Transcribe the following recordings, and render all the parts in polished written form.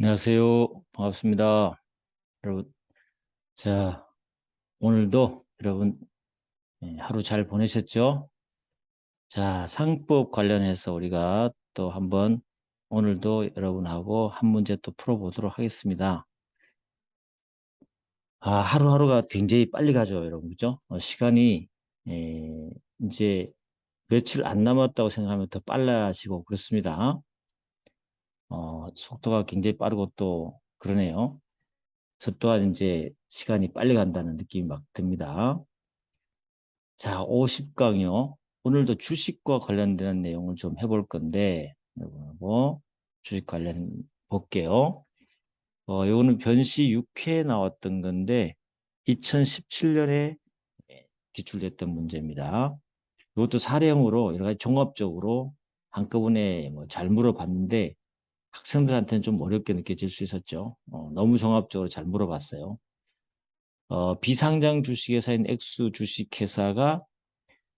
안녕하세요. 반갑습니다. 여러분, 자, 오늘도 여러분, 하루 잘 보내셨죠? 자, 상법 관련해서 우리가 또 한번 오늘도 여러분하고 한 문제 또 풀어보도록 하겠습니다. 하루하루가 굉장히 빨리 가죠, 여러분. 그죠? 시간이, 이제 며칠 안 남았다고 생각하면 더 빨라지고 그렇습니다. 속도가 굉장히 빠르고 또 그러네요. 저 또한 이제 시간이 빨리 간다는 느낌이 막 듭니다. 자, 50강이요. 오늘도 주식과 관련된 내용을 좀 해볼 건데, 여러분하고 주식 관련 볼게요. 요거는 변시 6회에 나왔던 건데, 2017년에 기출됐던 문제입니다. 이것도 사례형으로 여러 가지 종합적으로 한꺼번에 뭐 잘 물어봤는데, 학생들한테는 좀 어렵게 느껴질 수 있었죠. 너무 종합적으로 잘 물어봤어요. 비상장 주식회사인 액수 주식회사가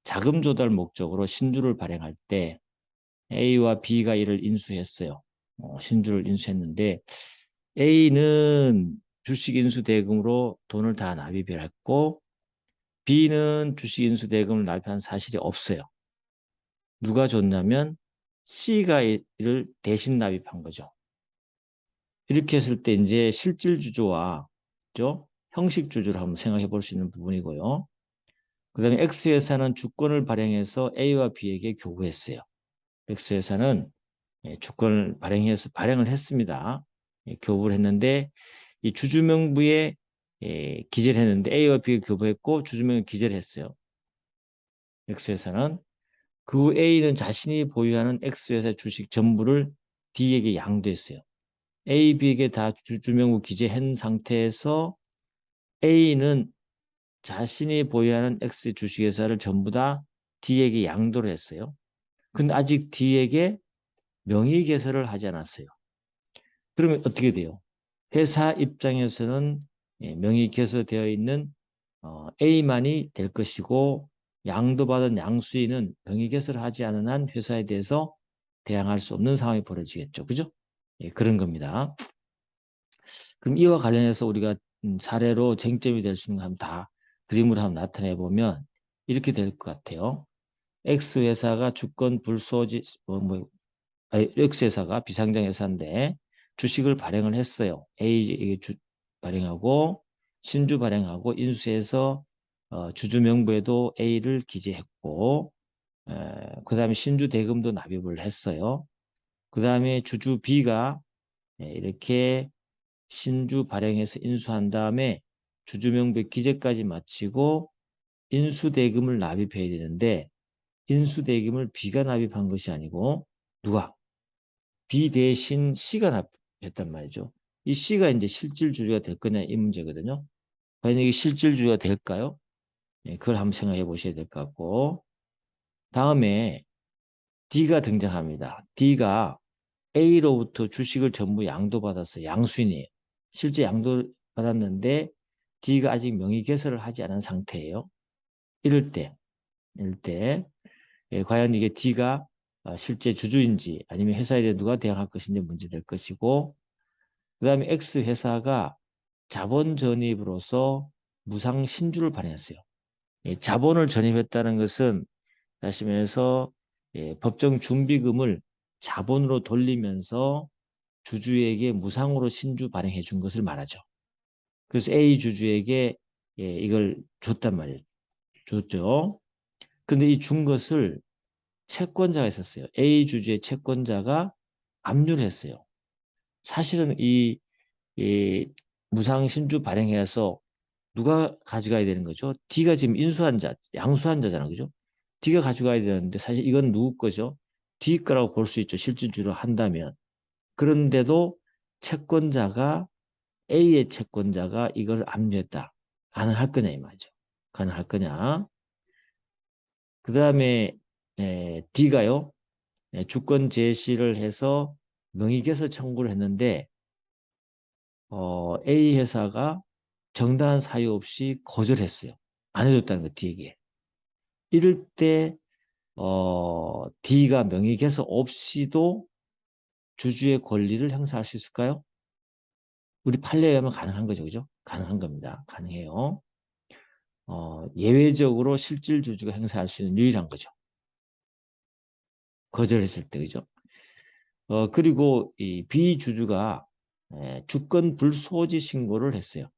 자금 조달 목적으로 신주를 발행할 때 A와 B가 이를 인수했어요. 신주를 인수했는데 A는 주식 인수 대금으로 돈을 다 납입을 했고 B는 주식 인수 대금을 납입한 사실이 없어요. 누가 줬냐면 C가 이를 대신 납입한 거죠. 이렇게 했을 때 이제 실질 주주와 형식 주주를 한번 생각해 볼 수 있는 부분이고요. 그 다음에 X회사는 주권을 발행해서 A와 B에게 교부했어요. X회사는 주권을 발행을 했습니다. 교부를 했는데, 이 주주명부에 기재를 했는데, A와 B가 교부했고, 주주명부에 기재를 했어요. X회사는. 그 A는 자신이 보유하는 X회사 주식 전부를 D에게 양도했어요. A, B에게 다 주주명부 기재한 상태에서 A는 자신이 보유하는 X 주식회사를 전부 다 D에게 양도를 했어요. 근데 아직 D에게 명의 개설을 하지 않았어요. 그러면 어떻게 돼요? 회사 입장에서는 명의 개설되어 있는 A만이 될 것이고 양도받은 양수인은 명의 개설을 하지 않은 한 회사에 대해서 대항할 수 없는 상황이 벌어지겠죠. 그죠? 그런 겁니다. 그럼 이와 관련해서 우리가 사례로 쟁점이 될 수 있는 거 한번 다 그림으로 한번 나타내 보면 이렇게 될 것 같아요. X 회사가 주권 불소지 X 회사가 비상장 회사인데 주식을 발행을 했어요. A 발행하고 신주 발행하고 인수해서 주주 명부에도 A를 기재했고 그 다음에 신주 대금도 납입을 했어요. 그 다음에 주주 B가 이렇게 신주 발행해서 인수한 다음에 주주 명부에 기재까지 마치고 인수 대금을 납입해야 되는데 인수 대금을 B가 납입한 것이 아니고 누가? B 대신 C가 납입했단 말이죠. 이 C가 이제 실질 주주가 될 거냐 이 문제거든요. 과연 이게 실질 주주가 될까요? 그걸 한번 생각해 보셔야 될 것 같고 다음에 D가 등장합니다. D가 A로부터 주식을 전부 양도받았어요. 양수인이에요. 실제 양도받았는데 D가 아직 명의 개설을 하지 않은 상태예요. 이럴 때 과연 이게 D가 실제 주주인지 아니면 회사에 대해 누가 대항할 것인지 문제될 것이고 그 다음에 X회사가 자본 전입으로서 무상 신주를 발행했어요. 자본을 전입했다는 것은 다시 말해서 법정 준비금을 자본으로 돌리면서 주주에게 무상으로 신주 발행해 준 것을 말하죠. 그래서 A 주주에게 이걸 줬단 말이에요. 줬죠. 근데 이 준 것을 채권자가 있었어요. A 주주의 채권자가 압류를 했어요. 사실은 이 무상 신주 발행해서 누가 가져가야 되는 거죠? D가 지금 인수한 자, 양수한 자잖아, 그죠? D가 가져가야 되는데 사실 이건 누구 거죠? D 거라고 볼 수 있죠. 실질주로 한다면. 그런데도 채권자가 A의 채권자가 이걸 압류했다. 가능할 거냐 이 말이죠. 가능할 거냐? 그 다음에 D가요. 주권 제시를 해서 명의개설 청구를 했는데 A 회사가 정당한 사유 없이 거절했어요. 안 해줬다는 거 D에게. 이럴 때 D가 명의개설 없이도 주주의 권리를 행사할 수 있을까요? 우리 판례에 하면 가능한 거죠. 그죠? 가능한 겁니다. 가능해요. 예외적으로 실질 주주가 행사할 수 있는 유일한 거죠. 거절했을 때, 그죠? 그리고 이 비주주가 주권 불소지 신고를 했어요.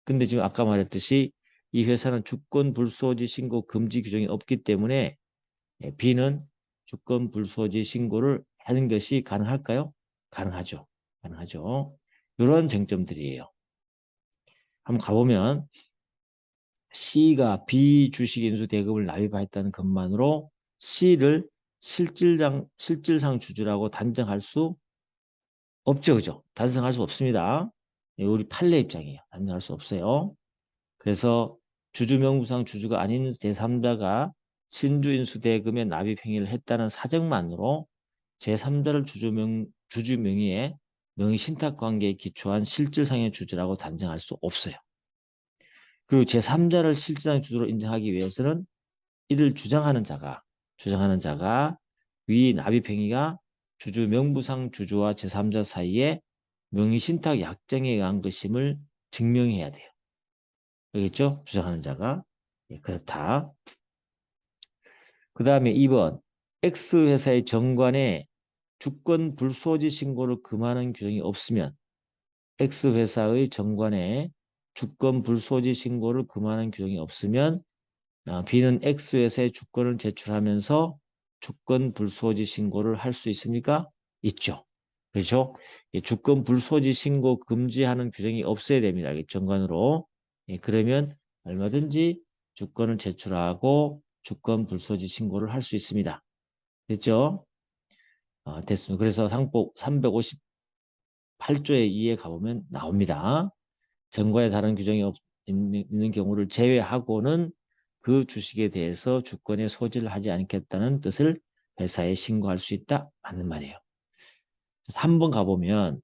근데 지금 아까 말했듯이 이 회사는 주권 불소지 신고 금지 규정이 없기 때문에 B는 주권 불소지 신고를 하는 것이 가능할까요? 가능하죠. 가능하죠. 이런 쟁점들이에요. 한번 가보면 C가 B 주식 인수 대금을 납입했다는 것만으로 C를 실질상 주주라고 단정할 수 없죠. 그죠? 단정할 수 없습니다. 우리 판례 입장이에요. 단정할 수 없어요. 그래서 주주명부상 주주가 아닌 제3자가 신주인수 대금의 납입 행위를 했다는 사정만으로 제3자를 주주 명의의 명의 신탁 관계에 기초한 실질상의 주주라고 단정할 수 없어요. 그리고 제3자를 실질상의 주주로 인정하기 위해서는 이를 주장하는 자가 위 납입 행위가 주주 명부상 주주와 제3자 사이에 명의 신탁 약정에 의한 것임을 증명해야 돼요. 알겠죠? 주장하는 자가. 예, 그렇다. 그 다음에 2번. X회사의 정관에 주권 불소지 신고를 금하는 규정이 없으면 X회사의 정관에 주권 불소지 신고를 금하는 규정이 없으면 B는 X회사의 주권을 제출하면서 주권 불소지 신고를 할 수 있습니까? 있죠. 그렇죠? 예, 주권 불소지 신고 금지하는 규정이 없어야 됩니다. 정관으로. 예, 그러면 얼마든지 주권을 제출하고 주권 불소지 신고를 할 수 있습니다. 됐죠? 됐습니다. 그래서 상법 358조의 2에 가보면 나옵니다. 정관에 다른 규정이 있는 경우를 제외하고는 그 주식에 대해서 주권의 소지를 하지 않겠다는 뜻을 회사에 신고할 수 있다. 맞는 말이에요. 3번 가보면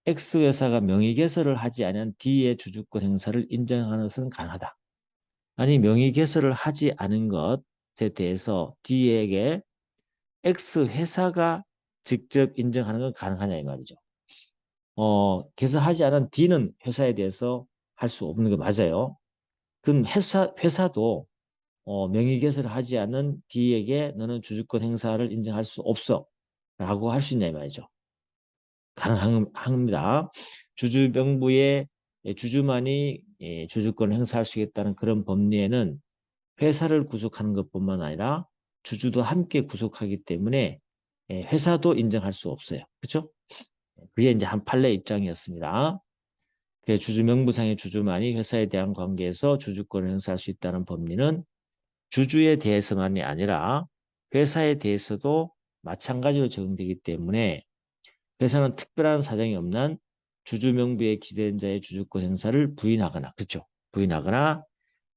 X회사가 명의개설을 하지 않은 D의 주주권 행사를 인정하는 것은 가능하다. 아니 명의개설을 하지 않은 것에 대해서 D에게 X회사가 직접 인정하는 건 가능하냐 이 말이죠. 개설하지 않은 D는 회사에 대해서 할 수 없는 게 맞아요. 그럼 회사도 명의개설을 하지 않은 D에게 너는 주주권 행사를 인정할 수 없어 라고 할 수 있냐 이 말이죠. 가능합니다. 주주명부의 주주만이 주주권을 행사할 수 있다는 그런 법리에는 회사를 구속하는 것뿐만 아니라 주주도 함께 구속하기 때문에 회사도 인정할 수 없어요. 그렇죠? 그게 이제 한 판례 입장이었습니다. 주주명부상의 주주만이 회사에 대한 관계에서 주주권을 행사할 수 있다는 법리는 주주에 대해서만이 아니라 회사에 대해서도 마찬가지로 적용되기 때문에 회사는 특별한 사정이 없는 주주명부에 기재된 자의 주주권 행사를 부인하거나, 그렇죠? 부인하거나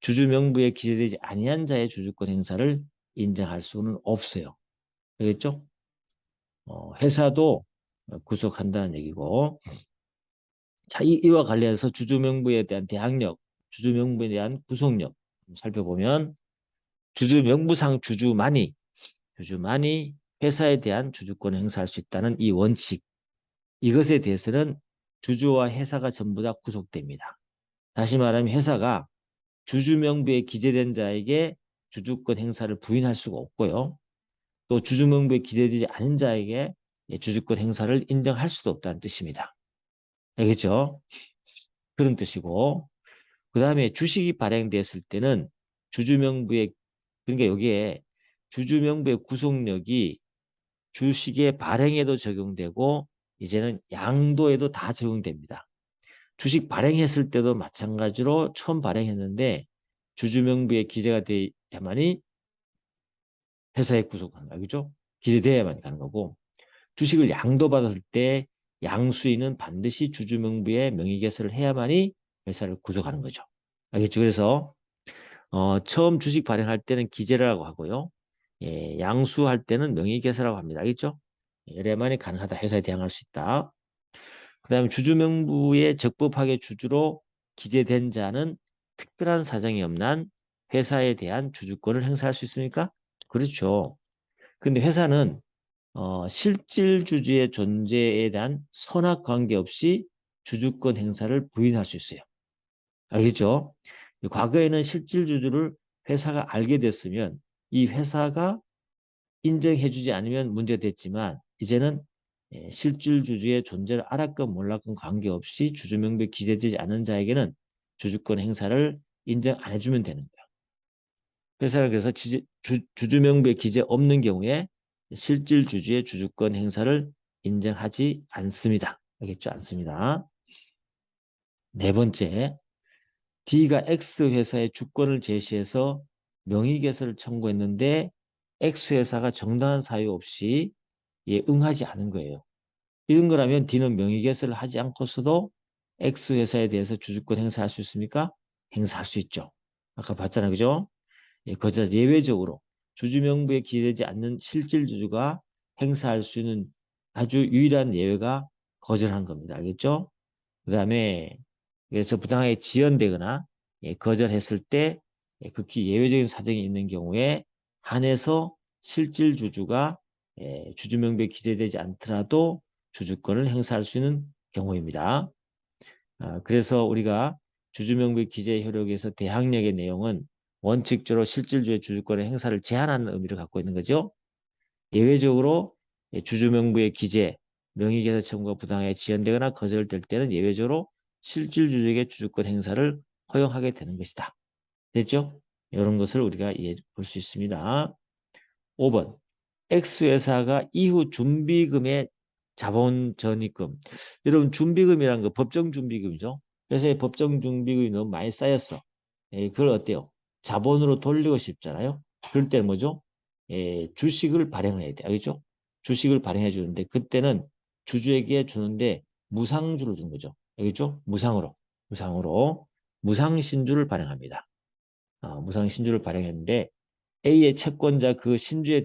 주주명부에 기재되지 아니한 자의 주주권 행사를 인정할 수는 없어요. 알겠죠? 회사도 구속한다는 얘기고. 자, 이와 관련해서 주주명부에 대한 대항력, 주주명부에 대한 구속력 살펴보면 주주명부상 주주만이 회사에 대한 주주권을 행사할 수 있다는 이 원칙, 이것에 대해서는 주주와 회사가 전부 다 구속됩니다. 다시 말하면 회사가 주주명부에 기재된 자에게 주주권 행사를 부인할 수가 없고요. 또 주주명부에 기재되지 않은 자에게 주주권 행사를 인정할 수도 없다는 뜻입니다. 알겠죠? 그런 뜻이고, 그 다음에 주식이 발행됐을 때는 주주명부에, 그러니까 여기에 주주명부의 구속력이 주식의 발행에도 적용되고 이제는 양도에도 다 적용됩니다. 주식 발행했을 때도 마찬가지로 처음 발행했는데 주주명부에 기재가 돼야만이 회사에 구속하는 거죠. 그죠? 기재돼야만 가는 거고 주식을 양도받았을 때 양수인은 반드시 주주명부에 명의개설을 해야만이 회사를 구속하는 거죠. 알겠죠? 그래서 처음 주식 발행할 때는 기재라고 하고요. 예, 양수할 때는 명의개설이라고 합니다. 알겠죠? 이래야만이 가능하다. 회사에 대항할 수 있다. 그 다음에 주주명부에 적법하게 주주로 기재된 자는 특별한 사정이 없는 회사에 대한 주주권을 행사할 수 있습니까? 그렇죠. 근데 회사는 실질 주주의 존재에 대한 선악 관계없이 주주권 행사를 부인할 수 있어요. 알겠죠? 과거에는 실질주주를 회사가 알게 됐으면 이 회사가 인정해주지 않으면 문제가 됐지만 이제는 실질주주의 존재를 알았건 몰랐건 관계없이 주주명부에 기재되지 않은 자에게는 주주권 행사를 인정 안 해주면 되는 거예요. 회사는 그래서 주주명부에 기재 없는 경우에 실질주주의 주주권 행사를 인정하지 않습니다. 알겠죠? 않습니다. 네 번째, D가 X회사에 주권을 제시해서 명의개설을 청구했는데 X회사가 정당한 사유 없이 응하지 않은 거예요. 이런 거라면 D는 명의개설을 하지 않고서도 X회사에 대해서 주주권 행사할 수 있습니까? 행사할 수 있죠. 아까 봤잖아요. 그죠? 거절 예외적으로 주주명부에 기재되지 않는 실질주주가 행사할 수 있는 아주 유일한 예외가 거절한 겁니다. 알겠죠? 그 다음에 그래서 부당하게 지연되거나 거절했을 때 극히 예외적인 사정이 있는 경우에 한해서 실질주주가 주주명부에 기재되지 않더라도 주주권을 행사할 수 있는 경우입니다. 그래서 우리가 주주명부의 기재 효력에서 대항력의 내용은 원칙적으로 실질주의 주주권의 행사를 제한하는 의미를 갖고 있는 거죠. 예외적으로 주주명부의 기재, 명의개설 청구가 부당하게 지연되거나 거절될 때는 예외적으로 실질주주에게 주주권 행사를 허용하게 되는 것이다. 됐죠? 이런 것을 우리가 이해해 볼 수 있습니다. 5번. X회사가 이후 준비금의 자본 전입금. 여러분 준비금이라는 거 법정 준비금이죠. 회사의 법정 준비금이 너무 많이 쌓였어. 그걸 어때요? 자본으로 돌리고 싶잖아요. 그럴 때는 뭐죠? 주식을 발행해야 돼. 알겠죠? 주식을 발행해 주는데 그때는 주주에게 주는데 무상주를 준 거죠. 알겠죠? 무상으로. 무상으로. 무상신주를 발행합니다. 무상신주를 발행했는데 A의 채권자 그 신주에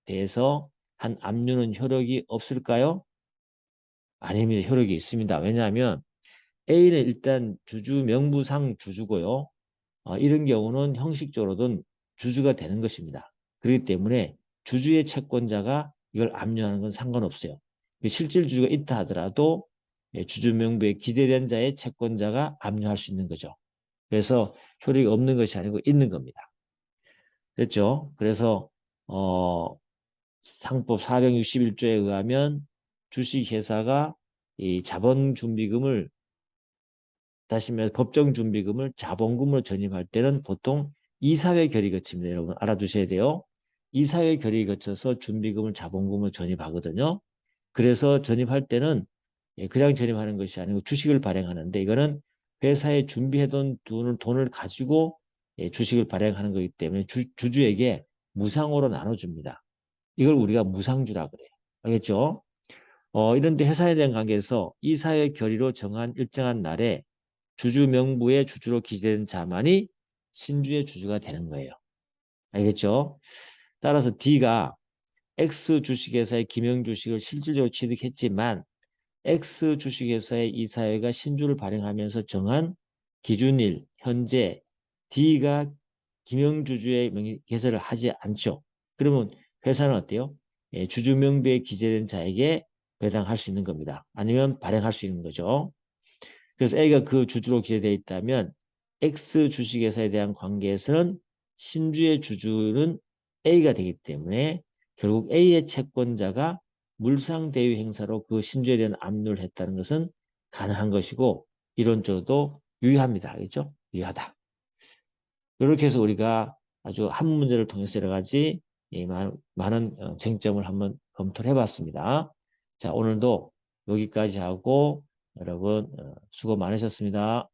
대해서 한 압류는 효력이 없을까요? 아닙니다. 효력이 있습니다. 왜냐하면 A는 일단 주주 명부상 주주고요. 이런 경우는 형식적으로든 주주가 되는 것입니다. 그렇기 때문에 주주의 채권자가 이걸 압류하는 건 상관없어요. 실질주주가 있다 하더라도 주주 명부에 기재된 자의 채권자가 압류할 수 있는 거죠. 그래서 효력이 없는 것이 아니고 있는 겁니다. 됐죠? 그래서 상법 461조에 의하면 주식회사가 이 자본준비금을 다시 말해 법정준비금을 자본금으로 전입할 때는 보통 이사회 결의 거칩니다. 여러분 알아두셔야 돼요. 이사회 결의 거쳐서 준비금을 자본금으로 전입하거든요. 그래서 전입할 때는 그냥 전입하는 것이 아니고 주식을 발행하는데 이거는 회사에 준비해둔 돈을 가지고 주식을 발행하는 거기 때문에 주주에게 무상으로 나눠줍니다. 이걸 우리가 무상주라 그래요. 알겠죠? 이런데 회사에 대한 관계에서 이사회 결의로 정한 일정한 날에 주주 명부의 주주로 기재된 자만이 신주의 주주가 되는 거예요. 알겠죠? 따라서 D가 X 주식회사의 김영주식을 실질적으로 취득했지만 X 주식회사의 이사회가 신주를 발행하면서 정한 기준일, 현재 D가 김영주주의 명의 개설을 하지 않죠. 그러면 회사는 어때요? 주주 명부에 기재된 자에게 배당할 수 있는 겁니다. 아니면 발행할 수 있는 거죠. 그래서 A가 그 주주로 기재되어 있다면 X 주식회사에 대한 관계에서는 신주의 주주는 A가 되기 때문에 결국 A의 채권자가 물상대유 행사로 그 신주에 대한 압류를 했다는 것은 가능한 것이고 이론적으로도 유효합니다. 알겠죠? 유효하다. 이렇게 해서 우리가 아주 한 문제를 통해서 여러 가지 많은 쟁점을 한번 검토를 해봤습니다. 자, 오늘도 여기까지 하고 여러분 수고 많으셨습니다.